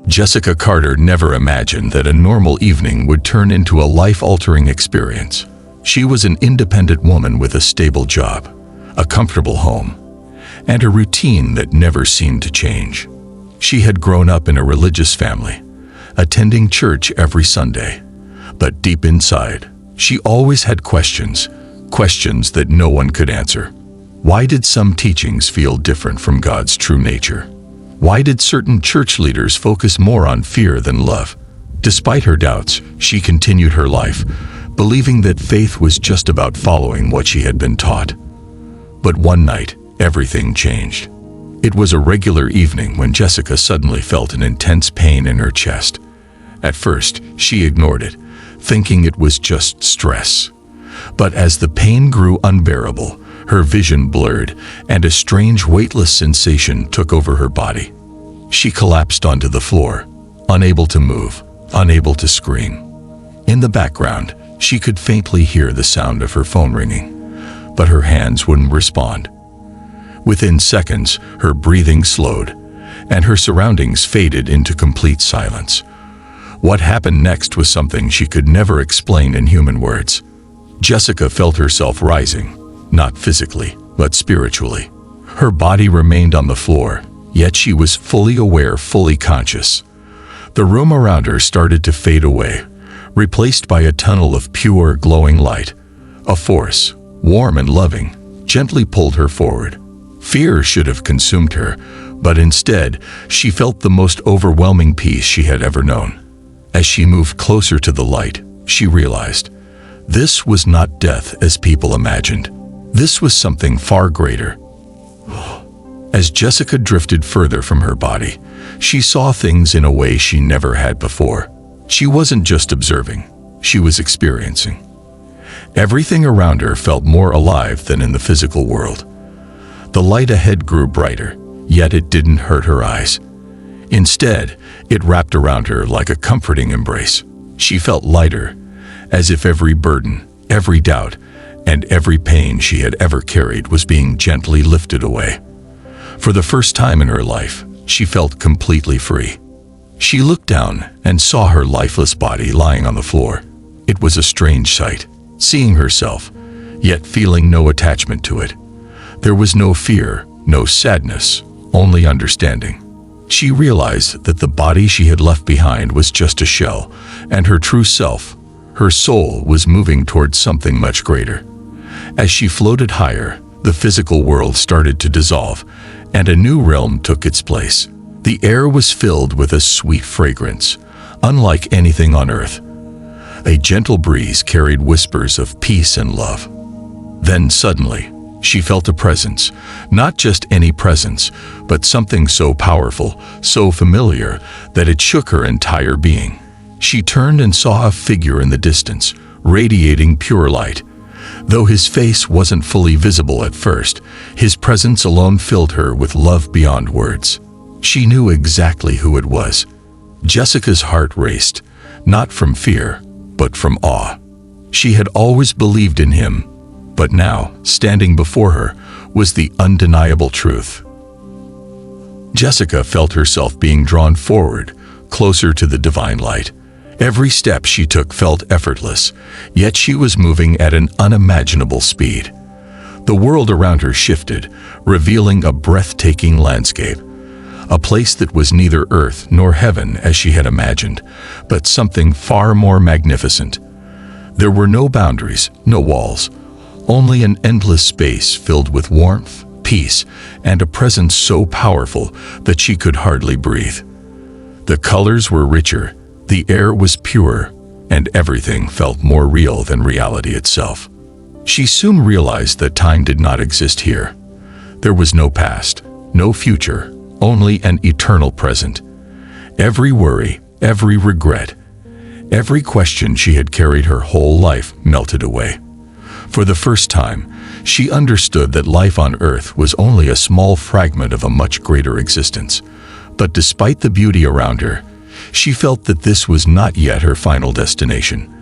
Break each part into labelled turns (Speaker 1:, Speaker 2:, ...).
Speaker 1: Jessica Carter never imagined that a normal evening would turn into a life-altering experience. She was an independent woman with a stable job, a comfortable home, and a routine that never seemed to change. She had grown up in a religious family, attending church every Sunday. But deep inside, she always had questions that no one could answer. Why did some teachings feel different from God's true nature? Why did certain church leaders focus more on fear than love? Despite her doubts, she continued her life, believing that faith was just about following what she had been taught. But one night, everything changed. It was a regular evening when Jessica suddenly felt an intense pain in her chest. At first, she ignored it, thinking it was just stress. But as the pain grew unbearable, her vision blurred, and a strange weightless sensation took over her body. She collapsed onto the floor, unable to move, unable to scream. In the background, she could faintly hear the sound of her phone ringing, but her hands wouldn't respond. Within seconds, her breathing slowed, and her surroundings faded into complete silence. What happened next was something she could never explain in human words. Jessica felt herself rising, not physically, but spiritually. Her body remained on the floor, yet she was fully aware, fully conscious. The room around her started to fade away, replaced by a tunnel of pure, glowing light. A force, warm and loving, gently pulled her forward. Fear should have consumed her, but instead, she felt the most overwhelming peace she had ever known. As she moved closer to the light, she realized this was not death as people imagined. This was something far greater. As Jessica drifted further from her body, she saw things in a way she never had before. She wasn't just observing, she was experiencing. Everything around her felt more alive than in the physical world. The light ahead grew brighter, yet it didn't hurt her eyes. Instead, it wrapped around her like a comforting embrace. She felt lighter, as if every burden, every doubt, and every pain she had ever carried was being gently lifted away. For the first time in her life, she felt completely free. She looked down and saw her lifeless body lying on the floor. It was a strange sight, seeing herself, yet feeling no attachment to it. There was no fear, no sadness, only understanding. She realized that the body she had left behind was just a shell, and her true self, her soul, was moving towards something much greater. As she floated higher, the physical world started to dissolve, and a new realm took its place. The air was filled with a sweet fragrance, unlike anything on earth. A gentle breeze carried whispers of peace and love. Then suddenly, she felt a presence, not just any presence, but something so powerful, so familiar, that it shook her entire being. She turned and saw a figure in the distance, radiating pure light. Though his face wasn't fully visible at first, his presence alone filled her with love beyond words. She knew exactly who it was. Jessica's heart raced, not from fear, but from awe. She had always believed in him, but now, standing before her, was the undeniable truth. Jessica felt herself being drawn forward, closer to the divine light. Every step she took felt effortless, yet she was moving at an unimaginable speed. The world around her shifted, revealing a breathtaking landscape. A place that was neither earth nor heaven as she had imagined, but something far more magnificent. There were no boundaries, no walls, only an endless space filled with warmth, peace, and a presence so powerful that she could hardly breathe. The colors were richer, the air was pure, and everything felt more real than reality itself. She soon realized that time did not exist here. There was no past, no future, only an eternal present. Every worry, every regret, every question she had carried her whole life melted away. For the first time, she understood that life on Earth was only a small fragment of a much greater existence. But despite the beauty around her, she felt that this was not yet her final destination.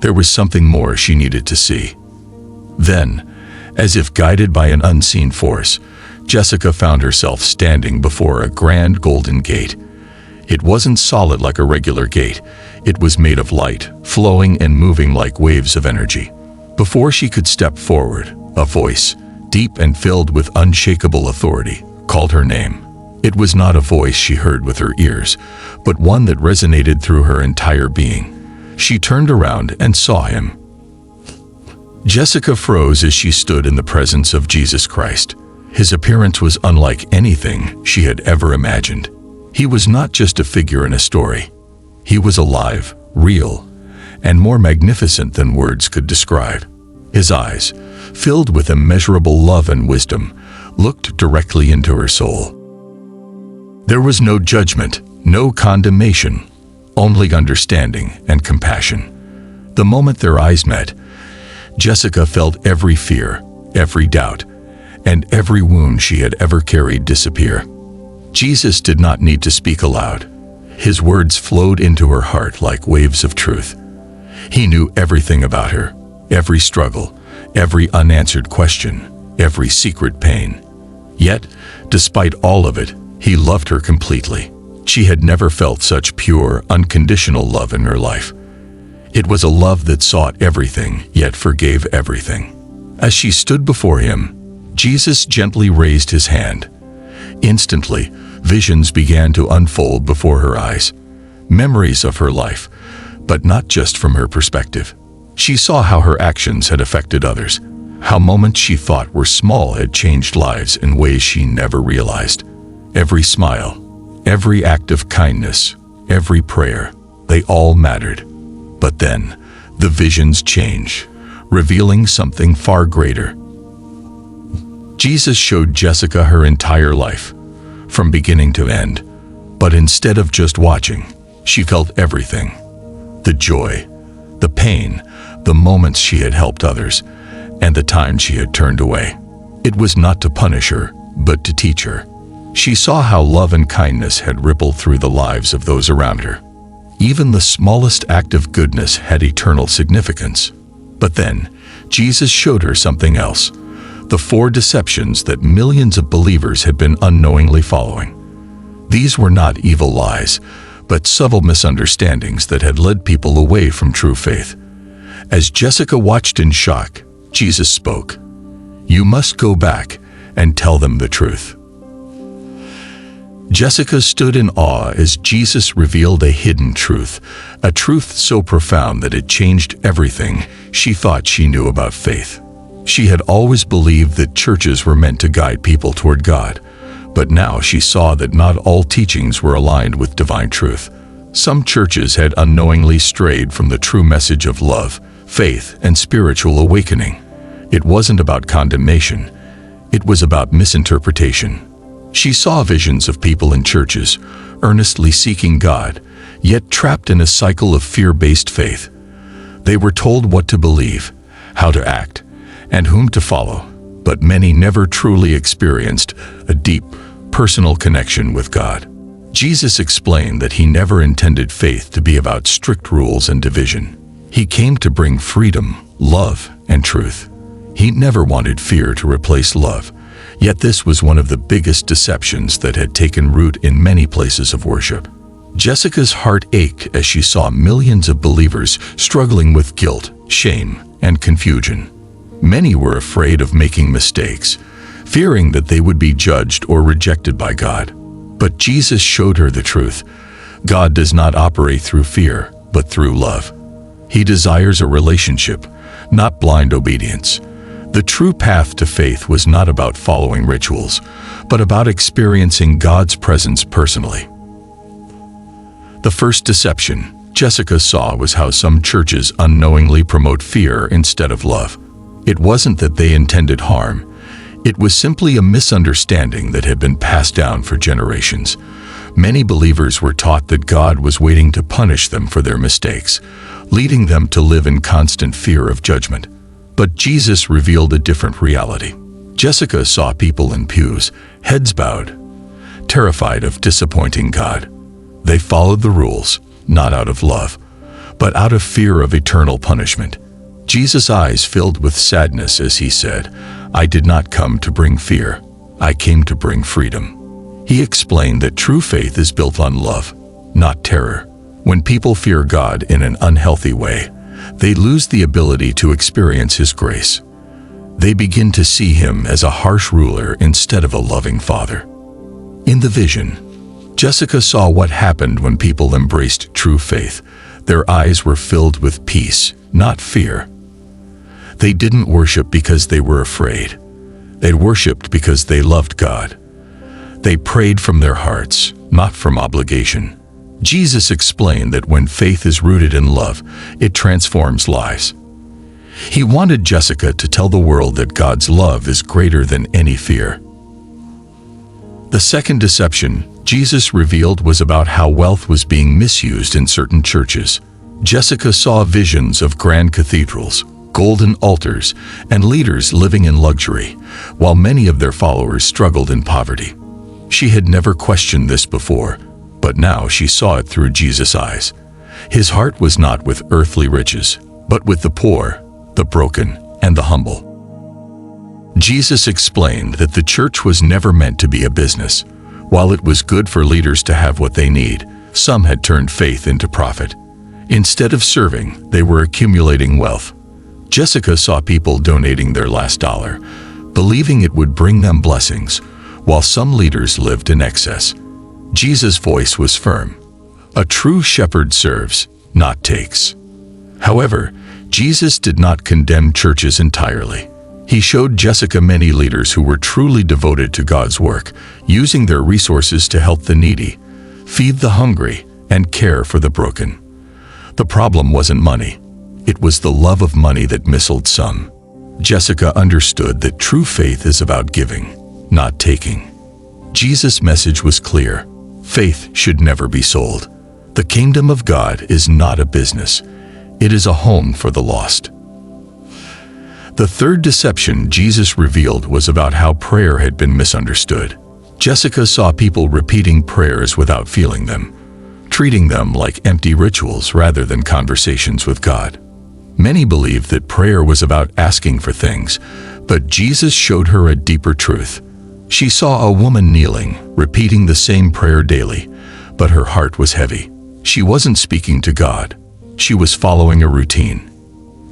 Speaker 1: There was something more she needed to see. Then, as if guided by an unseen force, Jessica found herself standing before a grand golden gate. It wasn't solid like a regular gate. It was made of light, flowing and moving like waves of energy. Before she could step forward, a voice, deep and filled with unshakable authority, called her name. It was not a voice she heard with her ears, but one that resonated through her entire being. She turned around and saw him. Jessica froze as she stood in the presence of Jesus Christ. His appearance was unlike anything she had ever imagined. He was not just a figure in a story. He was alive, real, and more magnificent than words could describe. His eyes, filled with immeasurable love and wisdom, looked directly into her soul. There was no judgment, no condemnation, only understanding and compassion. The moment their eyes met, Jessica felt every fear, every doubt, and every wound she had ever carried disappear. Jesus did not need to speak aloud. His words flowed into her heart like waves of truth. He knew everything about her, every struggle, every unanswered question, every secret pain. Yet, despite all of it, he loved her completely. She had never felt such pure, unconditional love in her life. It was a love that sought everything, yet forgave everything. As she stood before him, Jesus gently raised his hand. Instantly, visions began to unfold before her eyes. Memories of her life, but not just from her perspective. She saw how her actions had affected others, how moments she thought were small had changed lives in ways she never realized. Every smile, every act of kindness, every prayer, they all mattered. But then, the visions change, revealing something far greater. Jesus showed Jessica her entire life, from beginning to end. But instead of just watching, she felt everything. The joy, the pain, the moments she had helped others, and the times she had turned away. It was not to punish her, but to teach her. She saw how love and kindness had rippled through the lives of those around her. Even the smallest act of goodness had eternal significance. But then, Jesus showed her something else. The 4 deceptions that millions of believers had been unknowingly following. These were not evil lies, but subtle misunderstandings that had led people away from true faith. As Jessica watched in shock, Jesus spoke, "You must go back and tell them the truth." Jessica stood in awe as Jesus revealed a hidden truth, a truth so profound that it changed everything she thought she knew about faith. She had always believed that churches were meant to guide people toward God, but now she saw that not all teachings were aligned with divine truth. Some churches had unknowingly strayed from the true message of love, faith, and spiritual awakening. It wasn't about condemnation. It was about misinterpretation. She saw visions of people in churches, earnestly seeking God, yet trapped in a cycle of fear-based faith. They were told what to believe, how to act, and whom to follow, but many never truly experienced a deep, personal connection with God. Jesus explained that he never intended faith to be about strict rules and division. He came to bring freedom, love, and truth. He never wanted fear to replace love. Yet this was one of the biggest deceptions that had taken root in many places of worship. Jessica's heart ached as she saw millions of believers struggling with guilt, shame, and confusion. Many were afraid of making mistakes, fearing that they would be judged or rejected by God. But Jesus showed her the truth. God does not operate through fear, but through love. He desires a relationship, not blind obedience. The true path to faith was not about following rituals, but about experiencing God's presence personally. The first deception Jessica saw was how some churches unknowingly promote fear instead of love. It wasn't that they intended harm. It was simply a misunderstanding that had been passed down for generations. Many believers were taught that God was waiting to punish them for their mistakes, leading them to live in constant fear of judgment. But Jesus revealed a different reality. Jessica saw people in pews, heads bowed, terrified of disappointing God. They followed the rules, not out of love, but out of fear of eternal punishment. Jesus' eyes filled with sadness as he said, "I did not come to bring fear. I came to bring freedom." He explained that true faith is built on love, not terror. When people fear God in an unhealthy way, they lose the ability to experience His grace. They begin to see Him as a harsh ruler instead of a loving Father. In the vision, Jessica saw what happened when people embraced true faith. Their eyes were filled with peace, not fear. They didn't worship because they were afraid. They worshiped because they loved God. They prayed from their hearts, not from obligation. Jesus explained that when faith is rooted in love, it transforms lives. He wanted Jessica to tell the world that God's love is greater than any fear. The second deception Jesus revealed was about how wealth was being misused in certain churches. Jessica saw visions of grand cathedrals, golden altars, and leaders living in luxury, while many of their followers struggled in poverty. She had never questioned this before, but now she saw it through Jesus' eyes. His heart was not with earthly riches, but with the poor, the broken, and the humble. Jesus explained that the church was never meant to be a business. While it was good for leaders to have what they need, some had turned faith into profit. Instead of serving, they were accumulating wealth. Jessica saw people donating their last dollar, believing it would bring them blessings, while some leaders lived in excess. Jesus' voice was firm. A true shepherd serves, not takes. However, Jesus did not condemn churches entirely. He showed Jessica many leaders who were truly devoted to God's work, using their resources to help the needy, feed the hungry, and care for the broken. The problem wasn't money. It was the love of money that misled some. Jessica understood that true faith is about giving, not taking. Jesus' message was clear. Faith should never be sold. The kingdom of God is not a business. It is a home for the lost. The third deception Jesus revealed was about how prayer had been misunderstood. Jessica saw people repeating prayers without feeling them, treating them like empty rituals rather than conversations with God. Many believed that prayer was about asking for things, but Jesus showed her a deeper truth. She saw a woman kneeling, repeating the same prayer daily, but her heart was heavy. She wasn't speaking to God. She was following a routine.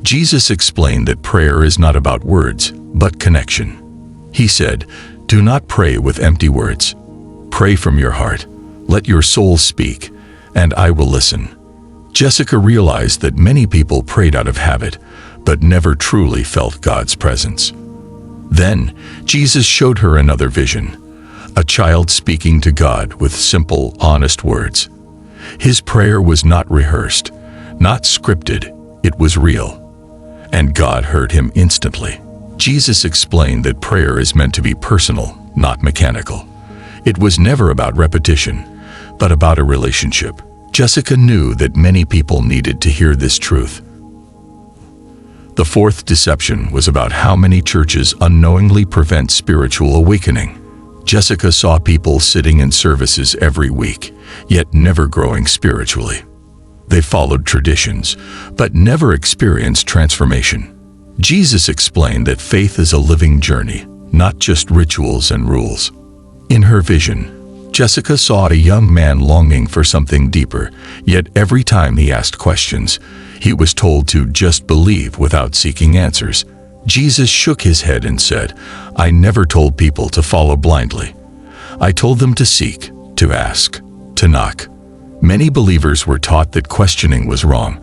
Speaker 1: Jesus explained that prayer is not about words, but connection. He said, "Do not pray with empty words. Pray from your heart. Let your soul speak, and I will listen." Jessica realized that many people prayed out of habit, but never truly felt God's presence. Then, Jesus showed her another vision, a child speaking to God with simple, honest words. His prayer was not rehearsed, not scripted, it was real. And God heard him instantly. Jesus explained that prayer is meant to be personal, not mechanical. It was never about repetition, but about a relationship. Jessica knew that many people needed to hear this truth. The fourth deception was about how many churches unknowingly prevent spiritual awakening. Jessica saw people sitting in services every week, yet never growing spiritually. They followed traditions, but never experienced transformation. Jesus explained that faith is a living journey, not just rituals and rules. In her vision, Jessica saw a young man longing for something deeper, yet every time he asked questions, he was told to just believe without seeking answers. Jesus shook his head and said, "I never told people to follow blindly. I told them to seek, to ask, to knock." Many believers were taught that questioning was wrong,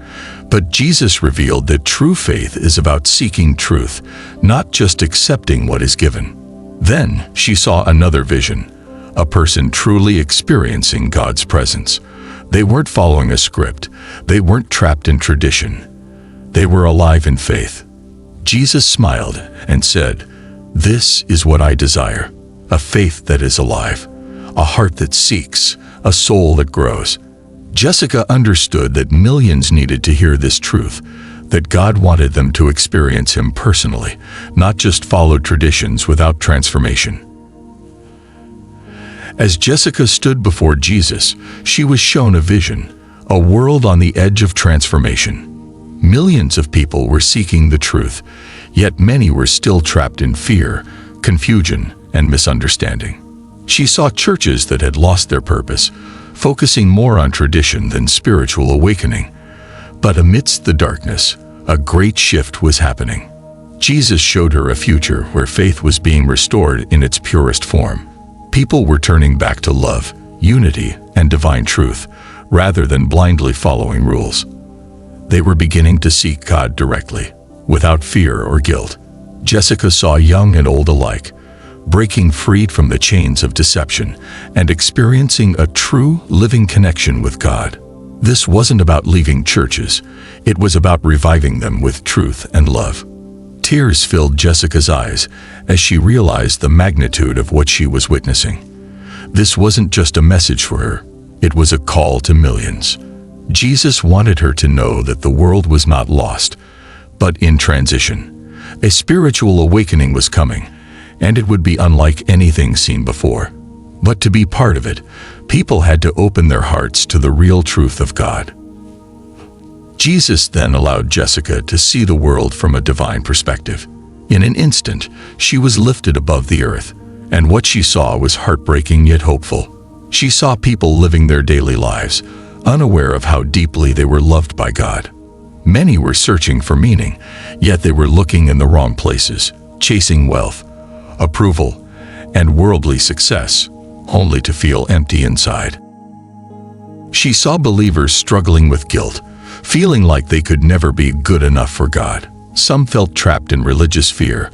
Speaker 1: but Jesus revealed that true faith is about seeking truth, not just accepting what is given. Then she saw another vision, a person truly experiencing God's presence. They weren't following a script. They weren't trapped in tradition. They were alive in faith. Jesus smiled and said, "This is what I desire, a faith that is alive, a heart that seeks, a soul that grows." Jessica understood that millions needed to hear this truth, that God wanted them to experience Him personally, not just follow traditions without transformation. As Jessica stood before Jesus, she was shown a vision, a world on the edge of transformation. Millions of people were seeking the truth, yet many were still trapped in fear, confusion, and misunderstanding. She saw churches that had lost their purpose, focusing more on tradition than spiritual awakening. But amidst the darkness, a great shift was happening. Jesus showed her a future where faith was being restored in its purest form. People were turning back to love, unity, and divine truth, rather than blindly following rules. They were beginning to seek God directly, without fear or guilt. Jessica saw young and old alike, breaking free from the chains of deception and experiencing a true, living connection with God. This wasn't about leaving churches, it was about reviving them with truth and love. Tears filled Jessica's eyes as she realized the magnitude of what she was witnessing. This wasn't just a message for her, it was a call to millions. Jesus wanted her to know that the world was not lost, but in transition. A spiritual awakening was coming, and it would be unlike anything seen before. But to be part of it, people had to open their hearts to the real truth of God. Jesus then allowed Jessica to see the world from a divine perspective. In an instant, she was lifted above the earth, and what she saw was heartbreaking yet hopeful. She saw people living their daily lives, unaware of how deeply they were loved by God. Many were searching for meaning, yet they were looking in the wrong places, chasing wealth, approval, and worldly success, only to feel empty inside. She saw believers struggling with guilt, feeling like they could never be good enough for God. Some felt trapped in religious fear,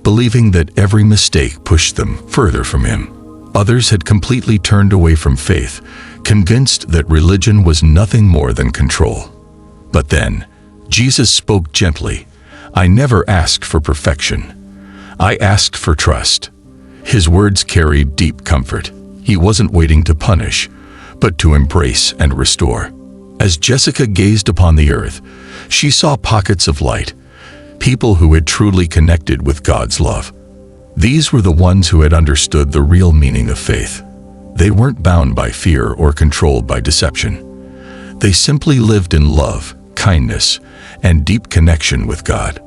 Speaker 1: believing that every mistake pushed them further from Him. Others had completely turned away from faith, convinced that religion was nothing more than control. But then, Jesus spoke gently. "I never asked for perfection. I asked for trust." His words carried deep comfort. He wasn't waiting to punish, but to embrace and restore. As Jessica gazed upon the earth, she saw pockets of light, people who had truly connected with God's love. These were the ones who had understood the real meaning of faith. They weren't bound by fear or controlled by deception. They simply lived in love, kindness, and deep connection with God.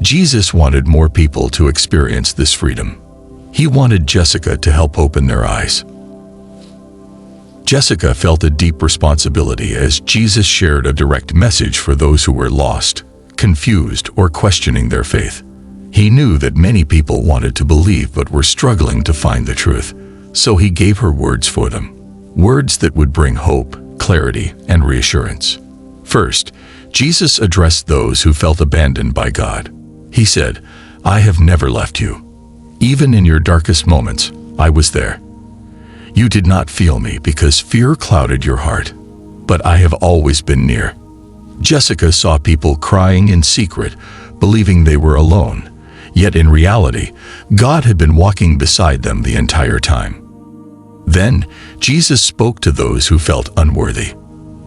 Speaker 1: Jesus wanted more people to experience this freedom. He wanted Jessica to help open their eyes. Jessica felt a deep responsibility as Jesus shared a direct message for those who were lost, confused, or questioning their faith. He knew that many people wanted to believe but were struggling to find the truth, so he gave her words for them. Words that would bring hope, clarity, and reassurance. First, Jesus addressed those who felt abandoned by God. He said, "I have never left you. Even in your darkest moments, I was there. You did not feel me because fear clouded your heart, but I have always been near." Jessica saw people crying in secret, believing they were alone, yet in reality, God had been walking beside them the entire time. Then, Jesus spoke to those who felt unworthy.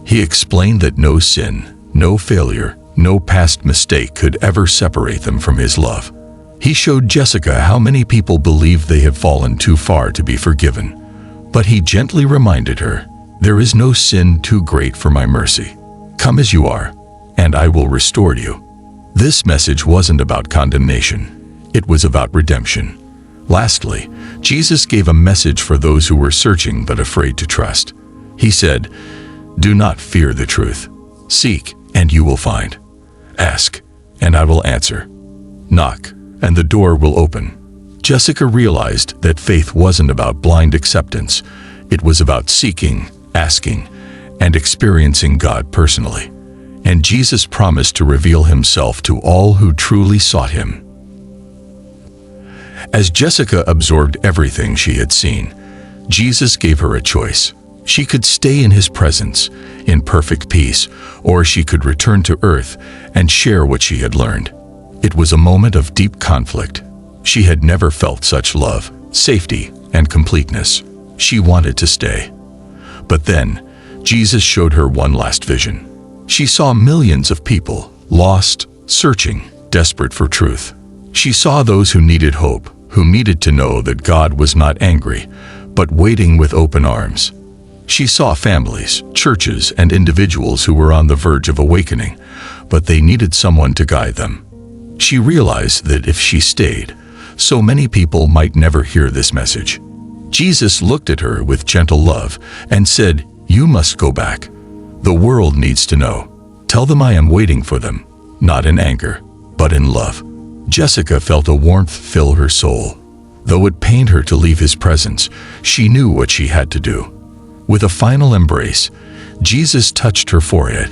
Speaker 1: He explained that no sin, no failure, no past mistake could ever separate them from His love. He showed Jessica how many people believe they have fallen too far to be forgiven. But He gently reminded her, "There is no sin too great for my mercy. Come as you are, and I will restore you." This message wasn't about condemnation. It was about redemption. Lastly, Jesus gave a message for those who were searching but afraid to trust. He said, "Do not fear the truth. Seek, and you will find. Ask, and I will answer. Knock, and the door will open." Jessica realized that faith wasn't about blind acceptance. It was about seeking, asking, and experiencing God personally. And Jesus promised to reveal Himself to all who truly sought Him. As Jessica absorbed everything she had seen, Jesus gave her a choice. She could stay in His presence, in perfect peace, or she could return to earth and share what she had learned. It was a moment of deep conflict. She had never felt such love, safety, and completeness. She wanted to stay. But then, Jesus showed her one last vision. She saw millions of people, lost, searching, desperate for truth. She saw those who needed hope, who needed to know that God was not angry, but waiting with open arms. She saw families, churches, and individuals who were on the verge of awakening, but they needed someone to guide them. She realized that if she stayed, so many people might never hear this message. Jesus looked at her with gentle love and said, "You must go back. The world needs to know. Tell them I am waiting for them, not in anger, but in love." Jessica felt a warmth fill her soul. Though it pained her to leave his presence, she knew what she had to do. With a final embrace, Jesus touched her forehead,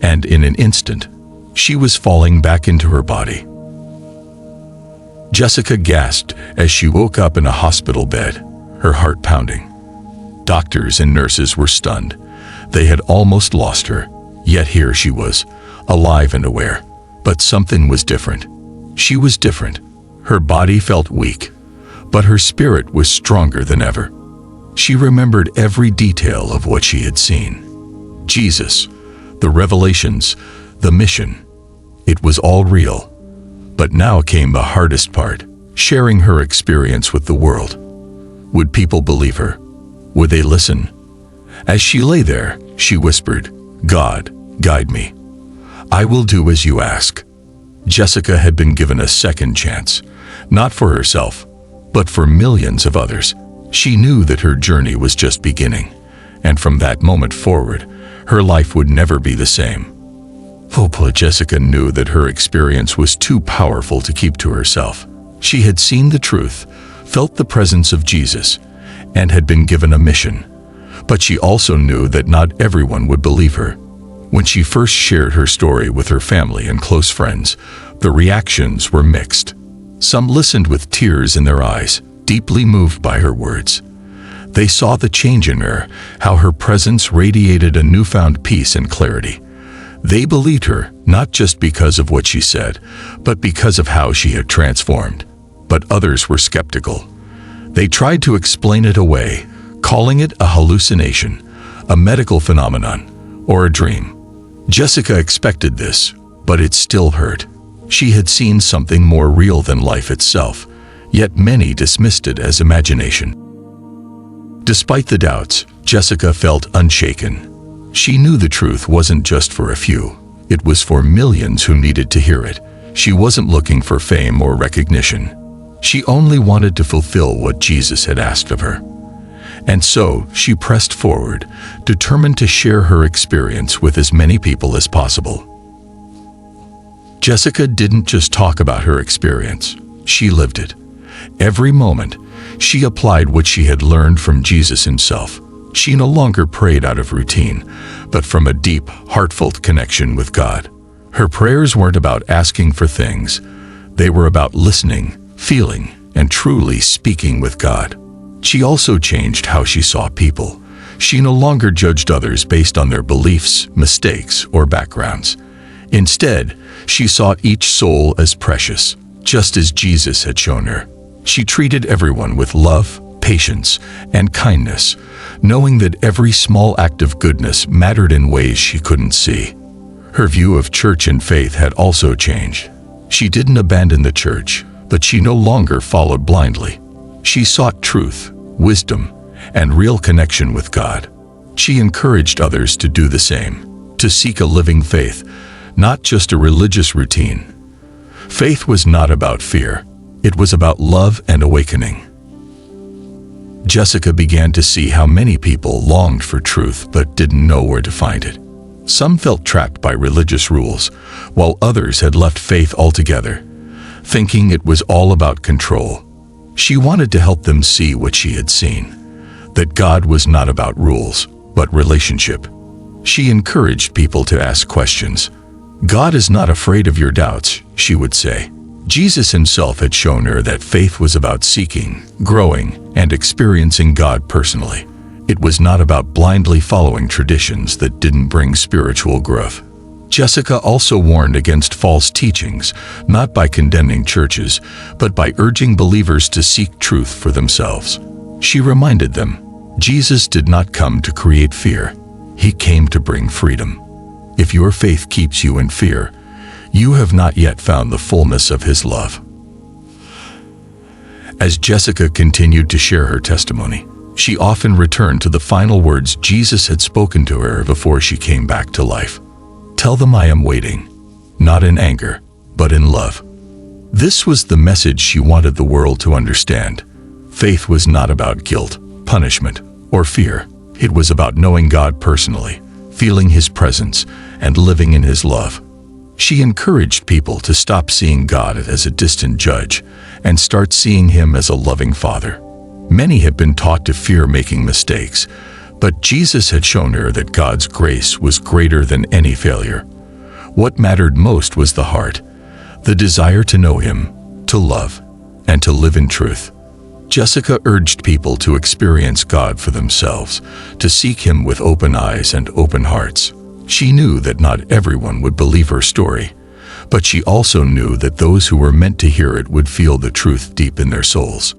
Speaker 1: and in an instant, she was falling back into her body. Jessica gasped as she woke up in a hospital bed, her heart pounding. Doctors and nurses were stunned. They had almost lost her, yet here she was, alive and aware. But something was different. She was different. Her body felt weak, but her spirit was stronger than ever. She remembered every detail of what she had seen. Jesus, the revelations, the mission. It was all real. But now came the hardest part, sharing her experience with the world. Would people believe her? Would they listen? As she lay there, she whispered, "God, guide me. I will do as you ask." Jessica had been given a second chance, not for herself, but for millions of others. She knew that her journey was just beginning, and from that moment forward, her life would never be the same. Jessica knew that her experience was too powerful to keep to herself. She had seen the truth, felt the presence of Jesus, and had been given a mission. But she also knew that not everyone would believe her. When she first shared her story with her family and close friends, the reactions were mixed. Some listened with tears in their eyes, deeply moved by her words. They saw the change in her, how her presence radiated a newfound peace and clarity. They believed her, not just because of what she said, but because of how she had transformed. But others were skeptical. They tried to explain it away, calling it a hallucination, a medical phenomenon, or a dream. Jessica expected this, but it still hurt. She had seen something more real than life itself, yet many dismissed it as imagination. Despite the doubts, Jessica felt unshaken. She knew the truth wasn't just for a few. It was for millions who needed to hear it. She wasn't looking for fame or recognition. She only wanted to fulfill what Jesus had asked of her. And so she pressed forward, determined to share her experience with as many people as possible. Jessica didn't just talk about her experience. She lived it. Every moment, she applied what she had learned from Jesus himself. She no longer prayed out of routine, but from a deep, heartfelt connection with God. Her prayers weren't about asking for things. They were about listening, feeling, and truly speaking with God. She also changed how she saw people. She no longer judged others based on their beliefs, mistakes, or backgrounds. Instead, she saw each soul as precious, just as Jesus had shown her. She treated everyone with love, patience, and kindness, knowing that every small act of goodness mattered in ways she couldn't see. Her view of church and faith had also changed. She didn't abandon the church, but she no longer followed blindly. She sought truth, wisdom, and real connection with God. She encouraged others to do the same, to seek a living faith, not just a religious routine. Faith was not about fear. It was about love and awakening. Jessica began to see how many people longed for truth but didn't know where to find it. Some felt trapped by religious rules, while others had left faith altogether, thinking it was all about control. She wanted to help them see what she had seen, that God was not about rules, but relationship. She encouraged people to ask questions. God is not afraid of your doubts, she would say. Jesus himself had shown her that faith was about seeking, growing, and experiencing God personally. It was not about blindly following traditions that didn't bring spiritual growth. Jessica also warned against false teachings, not by condemning churches, but by urging believers to seek truth for themselves. She reminded them, Jesus did not come to create fear. He came to bring freedom. If your faith keeps you in fear, you have not yet found the fullness of his love. As Jessica continued to share her testimony, she often returned to the final words Jesus had spoken to her before she came back to life. Tell them I am waiting, not in anger, but in love. This was the message she wanted the world to understand. Faith was not about guilt, punishment, or fear. It was about knowing God personally, feeling His presence, and living in His love. She encouraged people to stop seeing God as a distant judge and start seeing Him as a loving Father. Many have been taught to fear making mistakes, but Jesus had shown her that God's grace was greater than any failure. What mattered most was the heart, the desire to know Him, to love, and to live in truth. Jessica urged people to experience God for themselves, to seek Him with open eyes and open hearts. She knew that not everyone would believe her story, but she also knew that those who were meant to hear it would feel the truth deep in their souls.